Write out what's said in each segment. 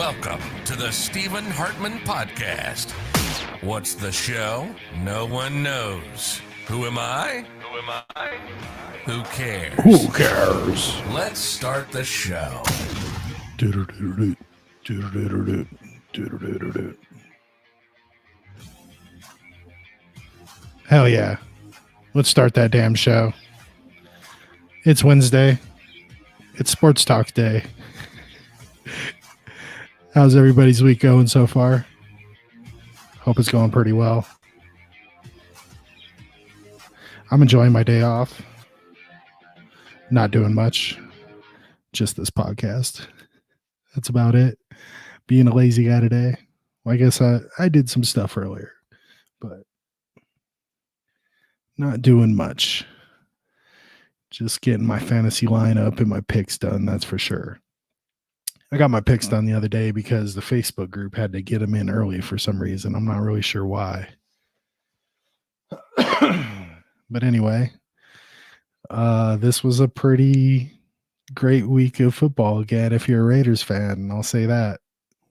Welcome to the Stephen Hartmann Podcast. What's the show? No one knows. Who am I? Who cares? Who cares? Let's start the show. Hell yeah. Let's start that damn show. It's Wednesday. It's Sports Talk Day. How's everybody's week going so far? Hope it's going pretty well. I'm enjoying my day off. Not doing much. Just this podcast. That's about it. Being a lazy guy today. Well, I guess I did some stuff earlier, but not doing much. Just getting my fantasy lineup and my picks done, that's for sure. I got my picks done the other day because the Facebook group had to get them in early for some reason. I'm not really sure why. But anyway, this was a pretty great week of football again if you're a Raiders fan. I'll say that.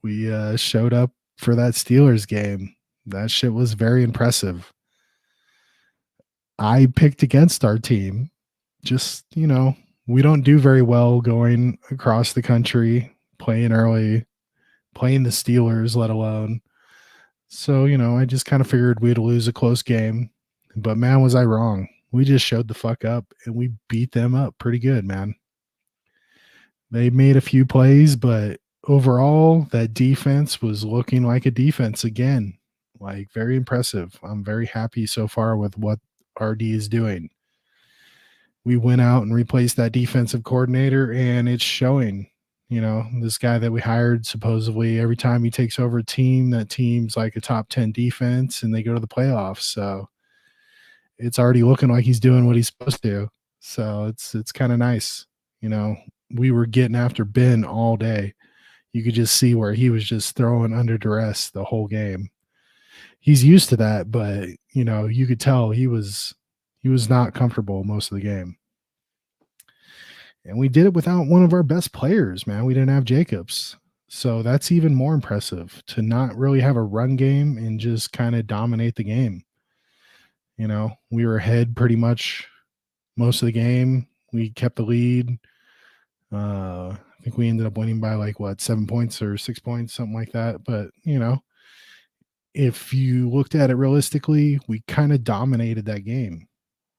We showed up for that Steelers game. That shit was very impressive. I picked against our team. Just, we don't do very well going across the country, playing early, playing the Steelers, let alone. So, I just kind of figured we'd lose a close game. But man, was I wrong. We just showed the fuck up and we beat them up pretty good, man. They made a few plays, but overall, that defense was looking like a defense again. Like, very impressive. I'm very happy so far with what RD is doing. We went out and replaced that defensive coordinator, and it's showing. This guy that we hired, supposedly every time he takes over a team, that team's like a top 10 defense and they go to the playoffs. So it's already looking like he's doing what he's supposed to. So it's kind of nice. We were getting after Ben all day. You could just see where he was just throwing under duress the whole game. He's used to that, but you could tell he was not comfortable most of the game. And we did it without one of our best players, man. We didn't have Jacobs. So that's even more impressive, to not really have a run game and just kind of dominate the game. We were ahead pretty much most of the game. We kept the lead. I think we ended up winning by 7 points or 6 points, something like that. But, if you looked at it realistically, we kind of dominated that game.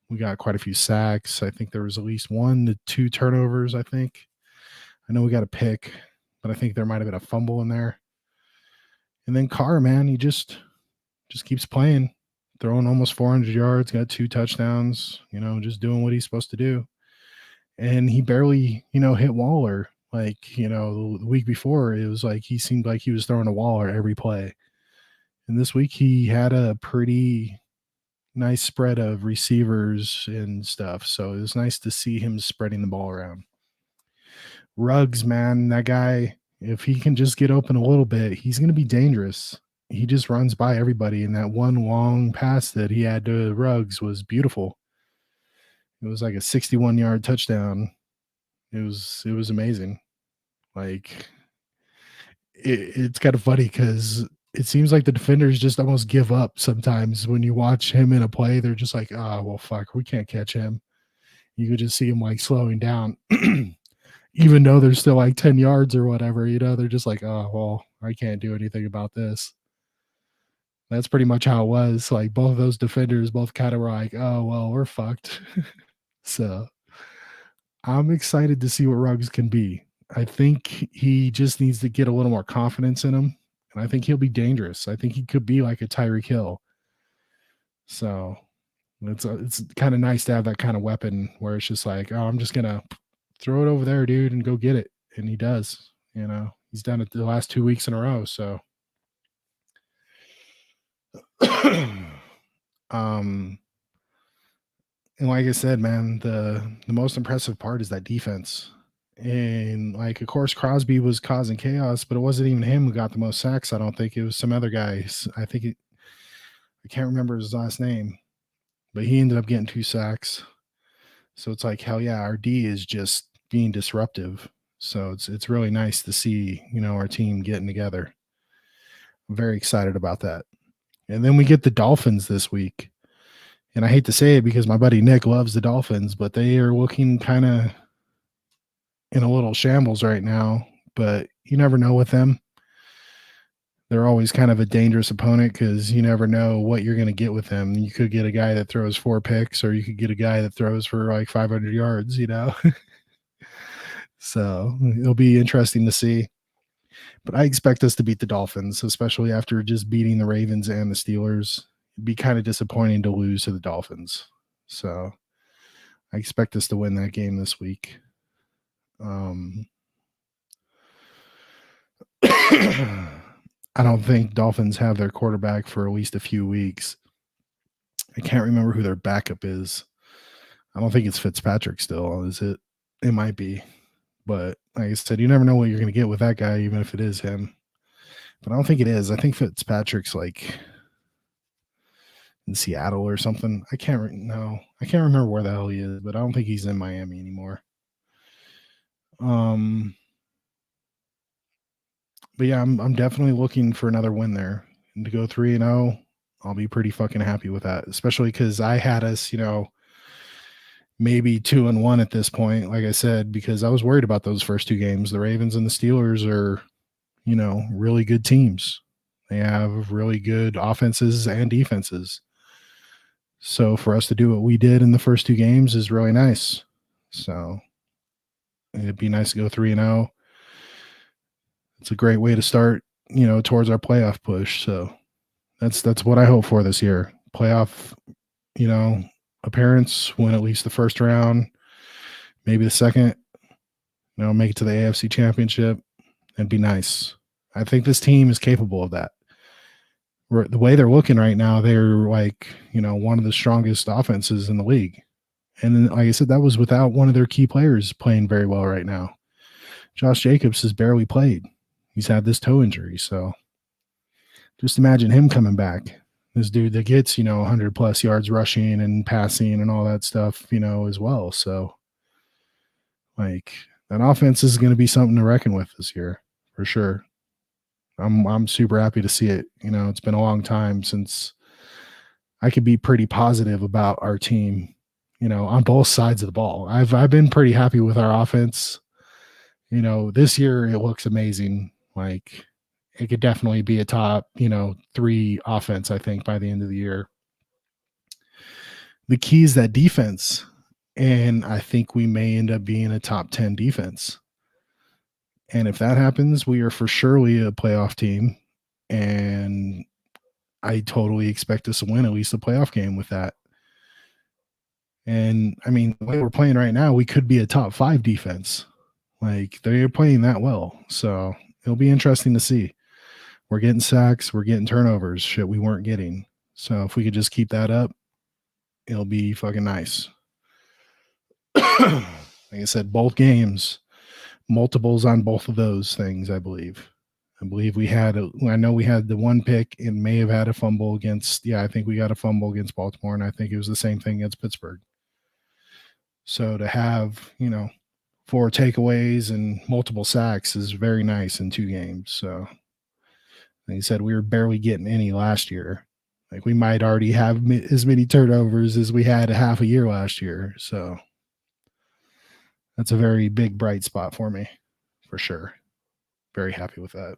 We got quite a few sacks. I think there was at least 1 to 2 turnovers, I think. I know we got a pick, but I think there might have been a fumble in there. And then Carr, man, he just keeps playing, throwing almost 400 yards, got 2 touchdowns, just doing what he's supposed to do. And he barely, hit Waller. The week before, it was like he seemed like he was throwing a Waller every play. And this week he had a pretty nice spread of receivers and stuff. So it was nice to see him spreading the ball around. Ruggs, man, that guy, if he can just get open a little bit, he's going to be dangerous. He just runs by everybody. And that one long pass that he had to Ruggs was beautiful. It was like a 61-yard touchdown. It was amazing. It's kind of funny because it seems like the defenders just almost give up sometimes when you watch him in a play. They're just like, well, fuck, we can't catch him. You could just see him slowing down, even though there's still 10 yards or whatever, they're just like, oh, well, I can't do anything about this. That's pretty much how it was. Both of those defenders both kind of were like, oh, well, we're fucked. So I'm excited to see what Ruggs can be. I think he just needs to get a little more confidence in him. And I think he'll be dangerous. I think he could be like a Tyreek Hill. So it's kind of nice to have that kind of weapon where it's just like, oh, I'm just going to throw it over there, dude, and go get it. And he does. He's done it the last 2 weeks in a row. So, and like I said, man, the most impressive part is that defense. And of course, Crosby was causing chaos, but it wasn't even him who got the most sacks. I don't think it was some other guys. I can't remember his last name, but he ended up getting 2 sacks. So it's hell yeah, our D is just being disruptive. So it's really nice to see, our team getting together. I'm very excited about that. And then we get the Dolphins this week. And I hate to say it because my buddy Nick loves the Dolphins, but they are looking kind of in a little shambles right now. But you never know with them. They're always kind of a dangerous opponent because you never know what you're going to get with them. You could get a guy that throws 4 picks, or you could get a guy that throws for like 500 yards, So it'll be interesting to see. But I expect us to beat the Dolphins, especially after just beating the Ravens and the Steelers. It'd be kind of disappointing to lose to the Dolphins. So I expect us to win that game this week. I don't think Dolphins have their quarterback for at least a few weeks. I can't remember who their backup is. I don't think it's Fitzpatrick still, is it? It might be. But like I said, you never know what you're going to get with that guy, even if it is him. But I don't think it is. I think Fitzpatrick's like in Seattle or something. I can't remember where the hell he is, but I don't think he's in Miami anymore. But yeah, I'm definitely looking for another win there. And to go 3-0, I'll be pretty fucking happy with that, especially because I had us, maybe 2-1 at this point, like I said, because I was worried about those first 2 games. The Ravens and the Steelers are, really good teams. They have really good offenses and defenses. So for us to do what we did in the first 2 games is really nice. So it'd be nice to go 3-0. It's a great way to start, towards our playoff push. So that's what I hope for this year. Playoff, appearance, win at least the first round, maybe the second, make it to the AFC Championship. It'd be nice. I think this team is capable of that. The way they're looking right now, they're like, one of the strongest offenses in the league. And then, like I said, that was without one of their key players playing very well right now. Josh Jacobs has barely played. He's had this toe injury. So just imagine him coming back. This dude that gets, 100 plus yards rushing and passing and all that stuff, as well. So like that offense is going to be something to reckon with this year for sure. I'm super happy to see it. It's been a long time since I could be pretty positive about our team, on both sides of the ball. I've been pretty happy with our offense. This year it looks amazing. Like it could definitely be a top, 3 offense, I think, by the end of the year. The key is that defense. And I think we may end up being a top 10 defense. And if that happens, we are for surely a playoff team. And I totally expect us to win at least a playoff game with that. And I mean, the way we're playing right now, we could be a top 5 defense. Like they're playing that well. So it'll be interesting to see. We're getting sacks, we're getting turnovers, shit we weren't getting. So if we could just keep that up, it'll be fucking nice. Like I said, both games, multiples on both of those things, I believe. I know we had the 1 pick and may have had a fumble against, I think we got a fumble against Baltimore, and I think it was the same thing against Pittsburgh. So to have, 4 takeaways and multiple sacks is very nice in 2 games. So like I said, we were barely getting any last year. Like we might already have as many turnovers as we had a half a year last year. So that's a very big bright spot for me, for sure. Very happy with that.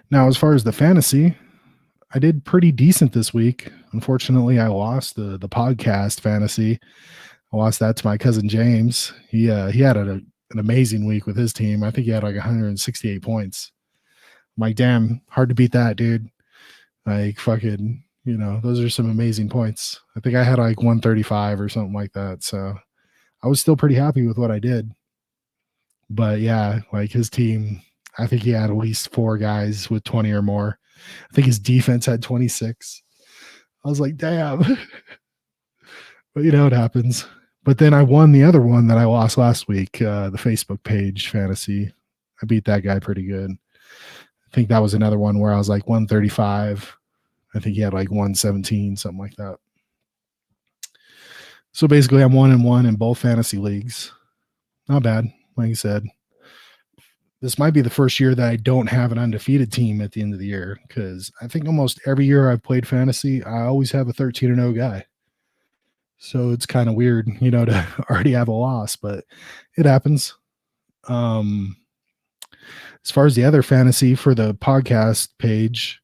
Now, as far as the fantasy, I did pretty decent this week. Unfortunately, I lost the podcast fantasy. I lost that to my cousin James. He had an amazing week with his team. I think he had like 168 points. I'm like, damn, hard to beat that, dude. Like fucking, those are some amazing points. I think I had like 135 or something like that. So I was still pretty happy with what I did. But yeah, like his team, I think he had at least 4 guys with 20 or more. I think his defense had 26. I was like, damn. But it happens. But then I won the other one that I lost last week, the Facebook page fantasy. I beat that guy pretty good. I think that was another one where I was like 135. I think he had like 117, something like that. So basically I'm 1-1 in both fantasy leagues. not bad. Like I said, this might be the first year that I don't have an undefeated team at the end of the year, because I think almost every year I've played fantasy, I always have a 13-0 guy. So it's kind of weird, to already have a loss, but it happens. As far as the other fantasy for the podcast page,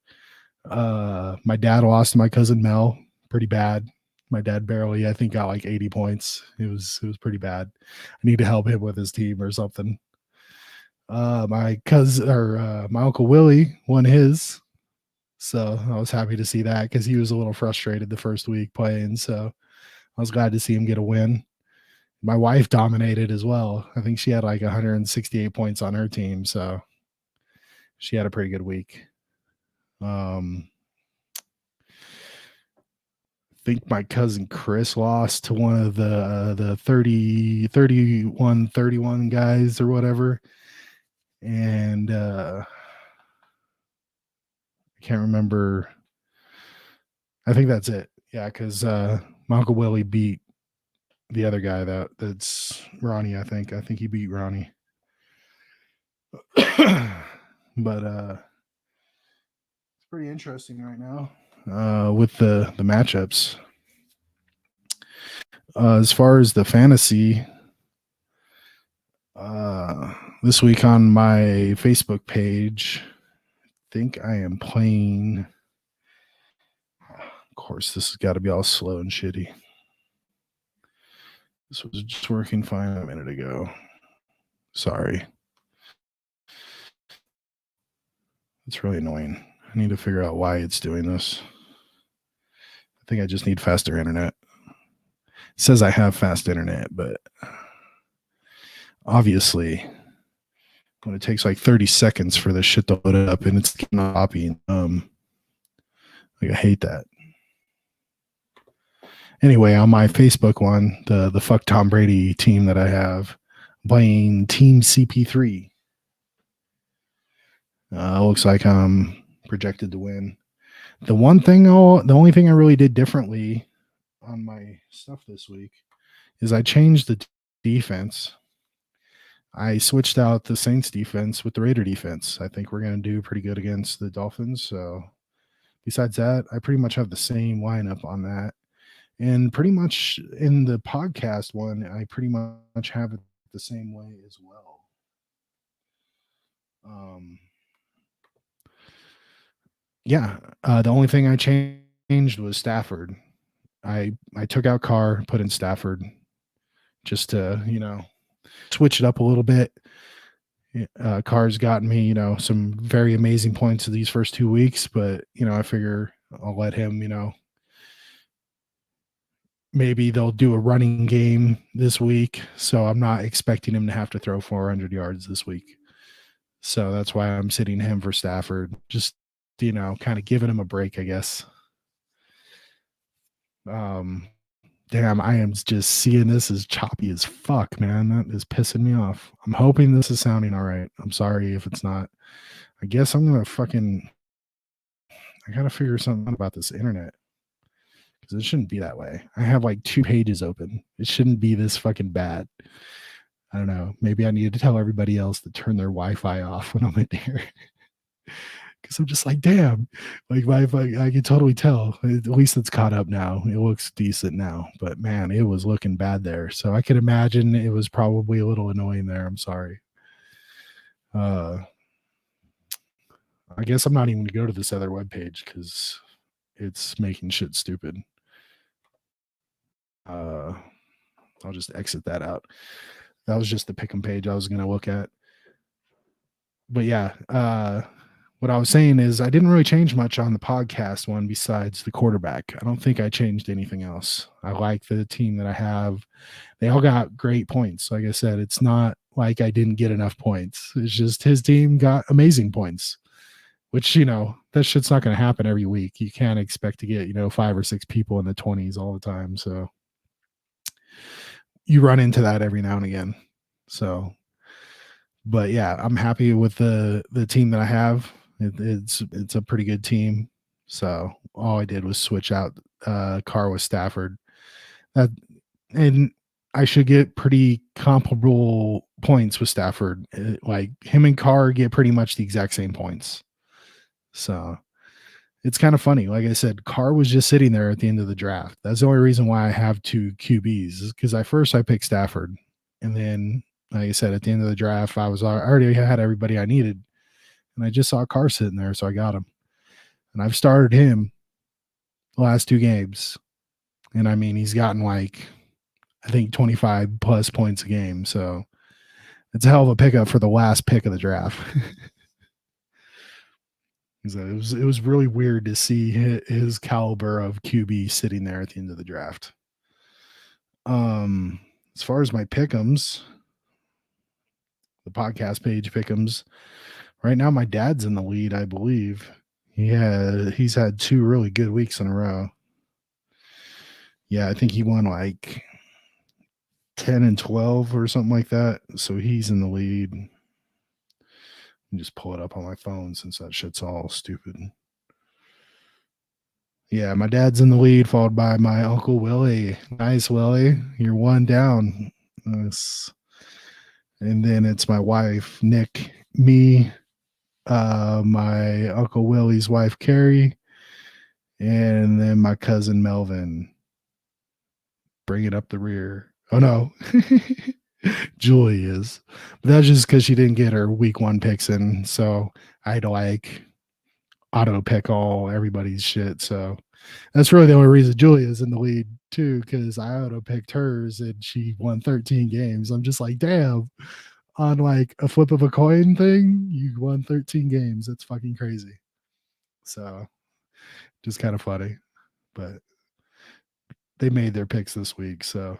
my dad lost to my cousin Mel pretty bad. My dad barely, I think, got like 80 points. It was pretty bad. I need to help him with his team or something. My cousin or my uncle Willie won his, so I was happy to see that because he was a little frustrated the first week playing. So I was glad to see him get a win. My wife dominated as well. I think she had like 168 points on her team, so she had a pretty good week. I think my cousin Chris lost to one of the 31 guys or whatever, and I can't remember. I think that's it. Yeah, because my uncle Willie beat the other guy that's Ronnie. I think he beat Ronnie. But it's pretty interesting right now with the matchups. As far as the fantasy, this week on my Facebook page, I think I am playing. Of course, this has got to be all slow and shitty. This was just working fine a minute ago. Sorry. It's really annoying. I need to figure out why it's doing this. I think I just need faster internet. It says I have fast internet, but obviously when it takes like 30 seconds for this shit to load up and it's not copying, like I hate that. Anyway, on my Facebook one, the fuck Tom Brady team that I have, playing Team CP3. Looks like I'm projected to win. The only thing I really did differently on my stuff this week is I changed the defense. I switched out the Saints defense with the Raider defense. I think we're going to do pretty good against the Dolphins. So besides that, I pretty much have the same lineup on that. And pretty much in the podcast one, I pretty much have it the same way as well. The only thing I changed was Stafford. I took out Carr, put in Stafford, just to switch it up a little bit. Carr's gotten me some very amazing points these first 2 weeks, but I figure I'll let him. Maybe they'll do a running game this week, so I'm not expecting him to have to throw 400 yards this week. So that's why I'm sitting him for Stafford, just kind of giving him a break, I guess. Damn, I am just seeing this as choppy as fuck, man. That is pissing me off. I'm hoping this is sounding all right. I'm sorry if it's not. I guess I'm gonna I gotta figure something out about this internet, because it shouldn't be that way. I have like 2 pages open. It shouldn't be this fucking bad. I don't know. Maybe I need to tell everybody else to turn their Wi-Fi off when I'm in here. Because I'm just like, damn, like I can totally tell. At least it's caught up now. It looks decent now, but man, it was looking bad there. So I could imagine it was probably a little annoying there. I'm sorry. I guess I'm not even gonna go to this other webpage because it's making shit stupid. I'll just exit that out. That was just the pick'em page I was gonna look at. But yeah, what I was saying is I didn't really change much on the podcast one besides the quarterback. I don't think I changed anything else. I like the team that I have. They all got great points. Like I said, it's not like I didn't get enough points. It's just his team got amazing points, which, that shit's not going to happen every week. You can't expect to get, 5 or 6 people in the 20s all the time. So you run into that every now and again. So, but yeah, I'm happy with the team that I have. It's a pretty good team. So all I did was switch out Carr with Stafford. And I should get pretty comparable points with Stafford. Like him and Carr get pretty much the exact same points. So it's kind of funny. Like I said, Carr was just sitting there at the end of the draft. That's the only reason why I have two QBs is because I picked Stafford, and then like I said, at the end of the draft, I already had everybody I needed, and I just saw Carr sitting there, so I got him, and I've started him the last two games, and I mean he's gotten like I think 25 plus points a game, so it's a hell of a pickup for the last pick of the draft. It was really weird to see his caliber of QB sitting there at the end of the draft. As far as my pick'ems, the podcast page pick'ems, right now my dad's in the lead, I believe. He's had two really good weeks in a row. Yeah, I think he won like 10 and 12 or something like that. So he's in the lead. Just pull it up on my phone since that shit's all stupid. Yeah, my dad's in the lead, followed by my Uncle Willie. Nice, Willie. You're one down. Nice. And then it's my wife, Nick, me, my Uncle Willie's wife, Carrie, and then my cousin Melvin. Bring it up the rear. Oh no. Julie is. But that's just because she didn't get her week one picks in. So I had to like auto pick all everybody's shit. So that's really the only reason Julia's in the lead too, because I auto picked hers and she won 13 games. I'm just like, damn, on like a flip of a coin thing, you won 13 games. That's fucking crazy. So just kind of funny. But they made their picks this week, so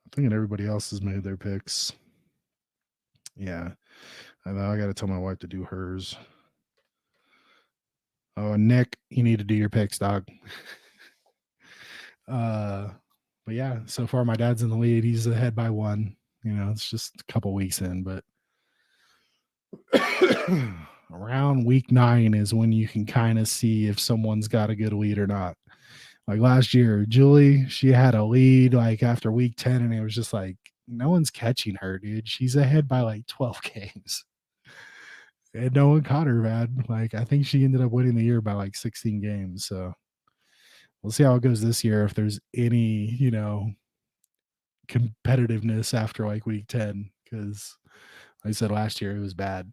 I think everybody else has made their picks. Yeah. I know I gotta tell my wife to do hers. Oh, and Nick, you need to do your picks, dog. But yeah, so far my dad's in the lead. He's ahead by one. You know, it's just a couple weeks in, but around week 9 is when you can kind of see if someone's got a good lead or not. Like last year, Julie, she had a lead like after week 10, and it was just like, no one's catching her, dude. She's ahead by like 12 games. And no one caught her, man. Like, I think she ended up winning the year by like 16 games. So we'll see how it goes this year if there's any, competitiveness after like week 10. Because like I said last year, it was bad.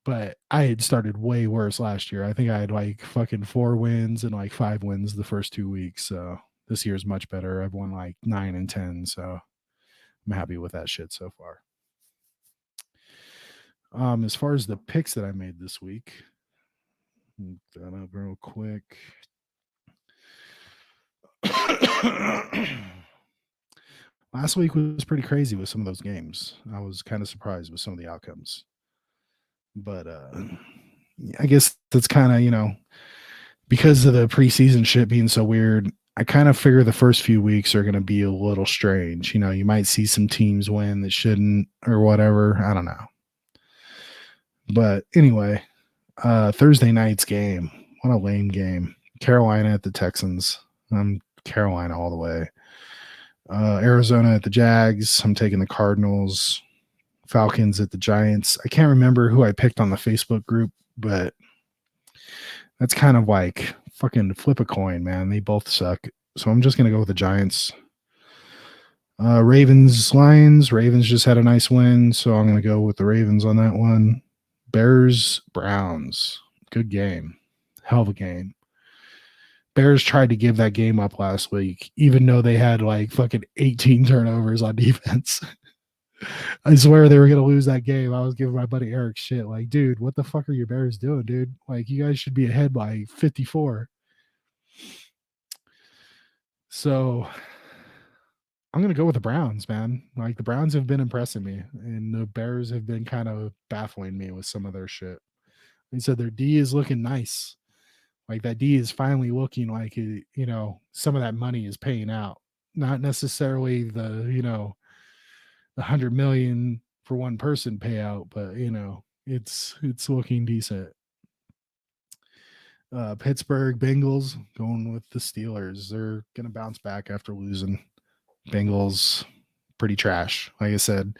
But I had started way worse last year. I think I had like fucking 4 wins and like 5 wins the first 2 weeks. So this year's much better. I've won like 9 and 10. So I'm happy with that shit so far. As far as the picks that I made this week, look that up real quick. Last week was pretty crazy with some of those games. I was kind of surprised with some of the outcomes. But I guess that's kind of, because of the preseason shit being so weird, I kind of figure the first few weeks are going to be a little strange. You might see some teams win that shouldn't or whatever. I don't know. But anyway, Thursday night's game. What a lame game. Carolina at the Texans. I'm Carolina all the way. Arizona at the Jags. I'm taking the Cardinals. Falcons at the Giants. I can't remember who I picked on the Facebook group, but that's kind of like fucking flip a coin, man. They both suck. So I'm just going to go with the Giants. Ravens, Lions. Ravens just had a nice win, so I'm going to go with the Ravens on that one. Bears, Browns. Good game. Hell of a game. Bears tried to give that game up last week, even though they had like fucking 18 turnovers on defense. I swear they were going to lose that game. I was giving my buddy Eric shit. Like, dude, what the fuck are your Bears doing, dude? Like, you guys should be ahead by 54. So I'm going to go with the Browns, man. Like, the Browns have been impressing me, and the Bears have been kind of baffling me with some of their shit. They said their D is looking nice. Like, that D is finally looking like, some of that money is paying out. Not necessarily the, 100 million for one person payout, but it's looking decent. Pittsburgh Bengals going with the Steelers. They're gonna bounce back after losing. Bengals, pretty trash. Like I said,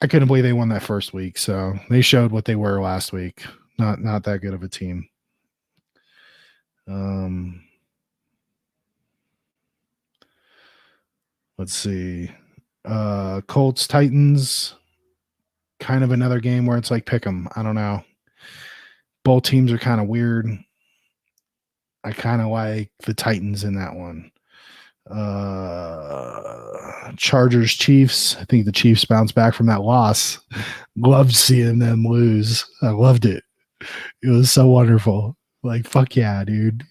I couldn't believe they won that first week. So they showed what they were last week. Not that good of a team. Let's see. Colts, Titans, kind of another game where it's like pick 'em. I don't know. Both teams are kind of weird. I kind of like the Titans in that one. Chargers, Chiefs. I think the Chiefs bounced back from that loss. Loved seeing them lose. I loved it. It was so wonderful. Like, fuck yeah, dude.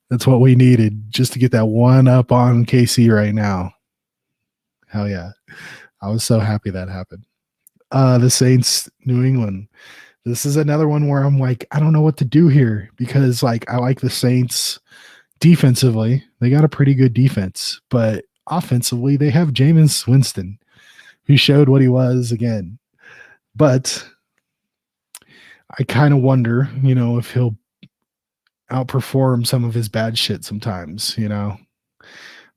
That's what we needed just to get that one up on KC right now. Hell yeah. I was so happy that happened. The Saints, New England. This is another one where I'm like, I don't know what to do here because, like, I like the Saints defensively. They got a pretty good defense, but offensively, they have Jameis Winston, who showed what he was again. But I kind of wonder, if he'll outperform some of his bad shit sometimes,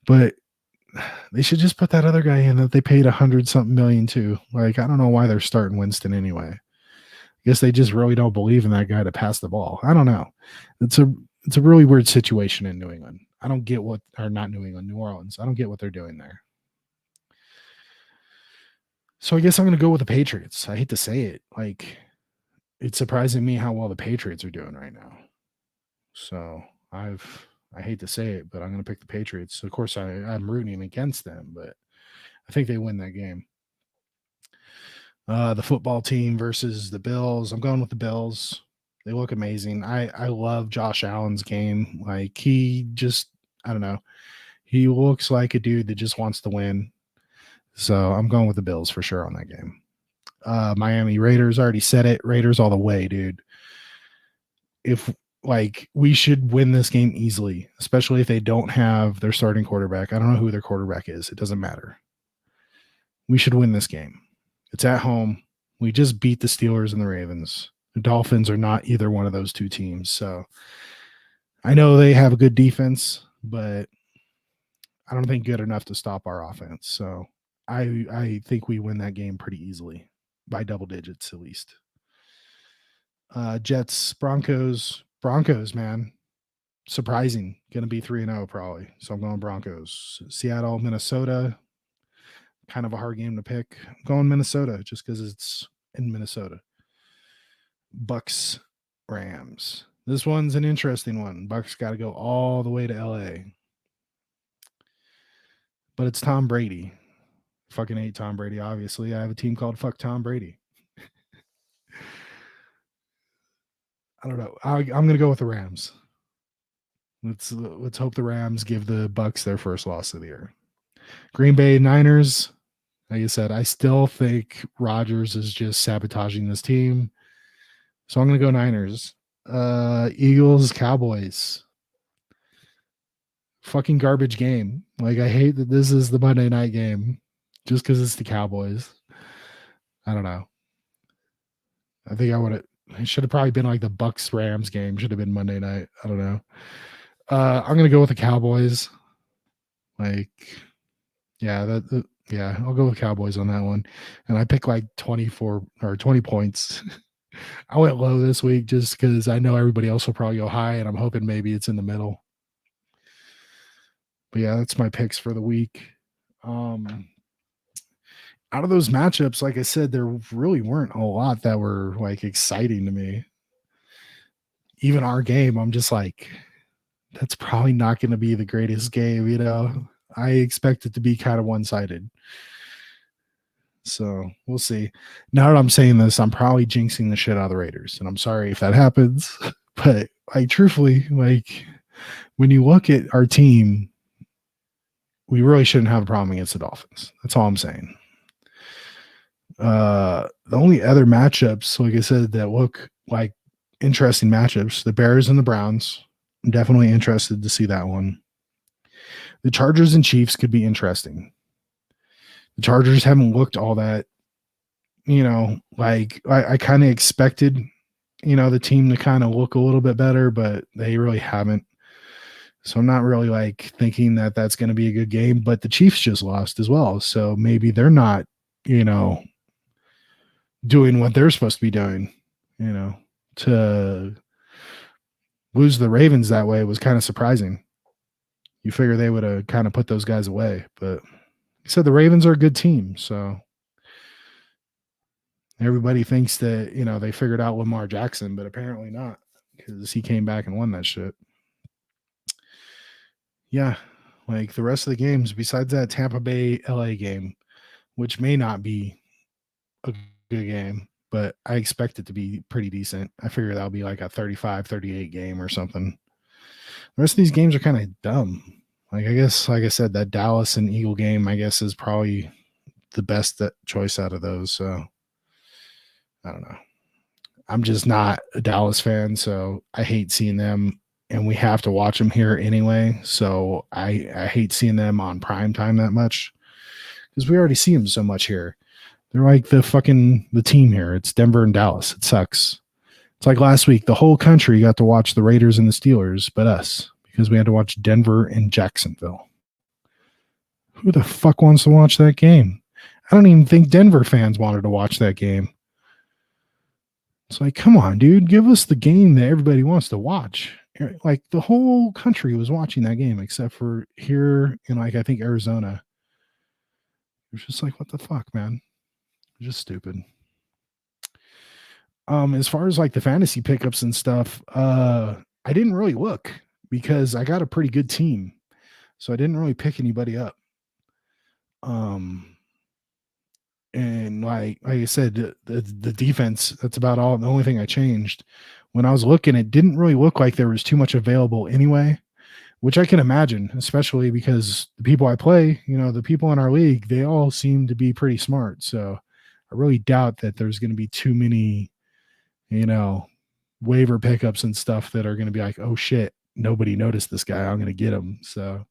But they should just put that other guy in that they paid 100-something million to. Like, I don't know why they're starting Winston anyway. I guess they just really don't believe in that guy to pass the ball. I don't know. It's a really weird situation in New England. I don't get what, or not New England, New Orleans. I don't get what they're doing there. So I guess I'm going to go with the Patriots. I hate to say it. Like, it's surprising me how well the Patriots are doing right now. So I hate to say it, but I'm going to pick the Patriots. Of course, I'm rooting against them, but I think they win that game. The football team versus the Bills. I'm going with the Bills. They look amazing. I love Josh Allen's game. Like, he just, I don't know. He looks like a dude that just wants to win. So I'm going with the Bills for sure on that game. Miami Raiders, already said it. Raiders all the way, dude. We should win this game easily, especially if they don't have their starting quarterback. I don't know who their quarterback is. It doesn't matter. We should win this game. It's at home. We just beat the Steelers and the Ravens. The Dolphins are not either one of those two teams. So I know they have a good defense, but I don't think good enough to stop our offense. So I think we win that game pretty easily by double digits at least. Jets, Broncos, man. Surprising. Going to be 3-0 probably. So I'm going Broncos. Seattle, Minnesota. Kind of a hard game to pick. I'm going Minnesota just because it's in Minnesota. Bucks, Rams. This one's an interesting one. Bucks got to go all the way to LA. But it's Tom Brady. Fucking hate Tom Brady, obviously. I have a team called Fuck Tom Brady. I don't know. I'm going to go with the Rams. Let's hope the Rams give the Bucks their first loss of the year. Green Bay Niners. Like I said, I still think Rodgers is just sabotaging this team. So I'm going to go Niners. Eagles, Cowboys. Fucking garbage game. Like, I hate that this is the Monday night game just because it's the Cowboys. I don't know. I think it should have probably been like the Bucks Rams game. Should have been Monday night. I don't know. I'm going to go with the Cowboys. Like, yeah, I'll go with Cowboys on that one. And I picked like 24 or 20 points. I went low this week just because I know everybody else will probably go high, and I'm hoping maybe it's in the middle. But yeah, that's my picks for the week. Out of those matchups, like I said, there really weren't a lot that were like exciting to me. Even our game, I'm just like, that's probably not going to be the greatest game, I expect it to be kind of one-sided. So we'll see. Now that I'm saying this, I'm probably jinxing the shit out of the Raiders, and I'm sorry if that happens. But truthfully, when you look at our team, we really shouldn't have a problem against the Dolphins. That's all I'm saying. The only other matchups, like I said, that look like interesting matchups, the Bears and the Browns. I'm definitely interested to see that one. The Chargers and Chiefs could be interesting. The Chargers haven't looked all that, I kind of expected, the team to kind of look a little bit better, but they really haven't. So I'm not really like thinking that that's going to be a good game, but the Chiefs just lost as well. So maybe they're not, you know, doing what they're supposed to be doing, you know, to lose the Ravens that way was kind of surprising. You figure they would have kind of put those guys away, but he said the Ravens are a good team. So everybody thinks that, you know, they figured out Lamar Jackson, but apparently not because he came back and won that shit. Yeah. Like the rest of the games, besides that Tampa Bay LA game, which may not be a good game, but I expect it to be pretty decent. I figure that'll be like a 35-38 game or something. The rest of these games are kind of dumb. Like, I guess, like I said, that Dallas and Eagle game, I guess, is probably the best choice out of those. So I don't know. I'm just not a Dallas fan, so I hate seeing them, and we have to watch them here anyway. So I hate seeing them on prime time that much because we already see them so much here. They're like the team here. It's Denver and Dallas. It sucks. It's like last week, the whole country got to watch the Raiders and the Steelers, but us, because we had to watch Denver and Jacksonville. Who the fuck wants to watch that game? I don't even think Denver fans wanted to watch that game. It's like, come on, dude, give us the game that everybody wants to watch. Like the whole country was watching that game except for here in, like, I think Arizona. It's just like, what the fuck, man? It's just stupid. As far as like the fantasy pickups and stuff, I didn't really look because I got a pretty good team. So I didn't really pick anybody up. And like I said, the defense, that's about all. The only thing I changed when I was looking, it didn't really look like there was too much available anyway, which I can imagine, especially because the people I play, you know, the people in our league, they all seem to be pretty smart. So I really doubt that there's going to be too many, you know, waiver pickups and stuff that are going to be like, oh shit, nobody noticed this guy, I'm going to get him. So,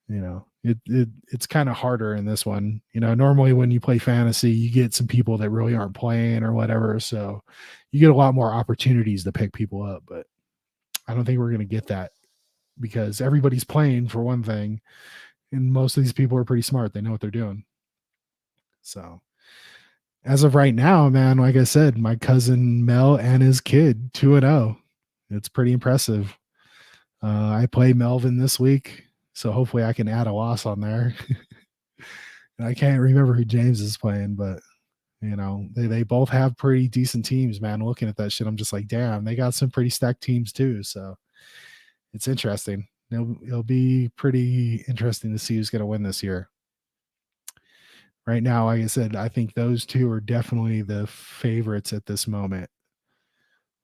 you know, it's kind of harder in this one. You know, normally when you play fantasy, you get some people that really aren't playing or whatever. So you get a lot more opportunities to pick people up, but I don't think we're going to get that because everybody's playing for one thing. And most of these people are pretty smart. They know what they're doing. So as of right now, man, like I said, my cousin Mel and his kid 2-0. It's pretty impressive. I play Melvin this week, so hopefully I can add a loss on there. And I can't remember who James is playing, but you know, they both have pretty decent teams, man. Looking at that shit, I'm just like, damn, they got some pretty stacked teams too. So it's interesting. It'll be pretty interesting to see who's going to win this year. Right now, like I said, I think those two are definitely the favorites at this moment.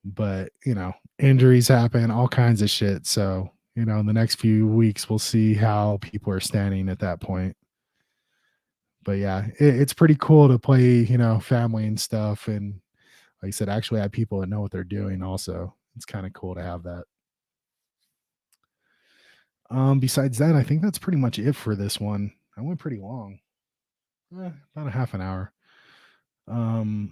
But, you know, injuries happen, all kinds of shit. So, you know, in the next few weeks, we'll see how people are standing at that point. But yeah, it's pretty cool to play, you know, family and stuff. And like I said, actually have people that know what they're doing also. It's kind of cool to have that. Besides that, I think that's pretty much it for this one. I went pretty long. About a half an hour. I'll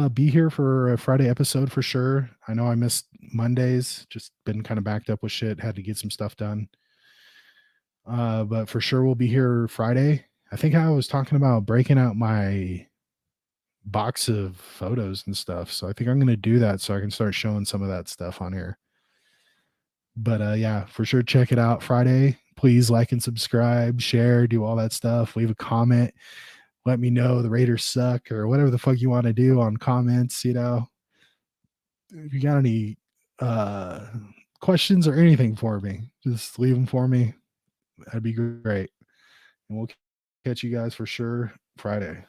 be here for a Friday episode for sure. I know I missed Mondays, just been kind of backed up with shit, had to get some stuff done. But for sure we'll be here Friday. I think I was talking about breaking out my box of photos and stuff. So I think I'm gonna do that so I can start showing some of that stuff on here. But yeah, for sure check it out Friday. Please like and subscribe, share, do all that stuff, leave a comment. Let me know the Raiders suck or whatever the fuck you want to do on comments, you know. If you got any uh questions or anything for me, just leave them for me. That'd be great. And we'll catch you guys for sure Friday.